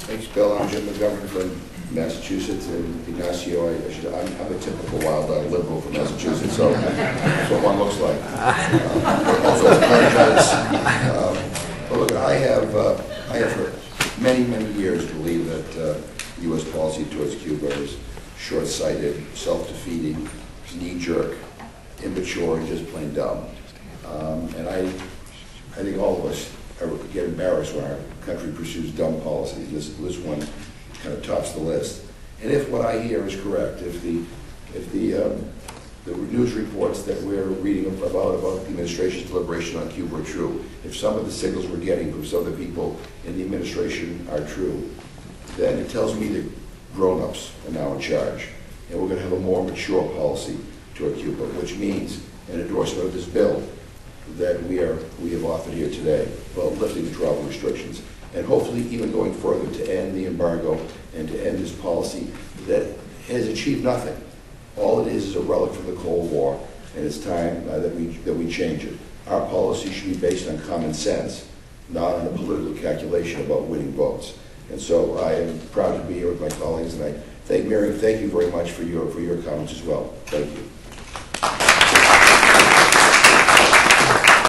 Thanks, Bill. I'm Jim McGovern from Massachusetts, and Ignacio, I'm a typical wild-eyed liberal from Massachusetts, so that's what one looks like. Also, but look, I have for many, many years believed that U.S. policy towards Cuba is short-sighted, self-defeating, knee-jerk, immature, and just plain dumb. And I think all of us get embarrassed when our country pursues dumb policies. This one kind of tops the list. And if what I hear is correct, if the news reports that we're reading about the administration's deliberation on Cuba are true, if some of the signals we're getting from some of the people in the administration are true, then it tells me that grown-ups are now in charge, and we're going to have a more mature policy toward Cuba, which means an endorsement of this bill that we have offered here today about lifting the travel restrictions, and hopefully even going further to end the embargo and to end this policy that has achieved nothing. All it is a relic from the Cold War, and it's time that we change it. Our policy should be based on common sense, not on a political calculation about winning votes. And so I am proud to be here with my colleagues, and I thank Miriam. Thank you very much for your comments as well. Thank you.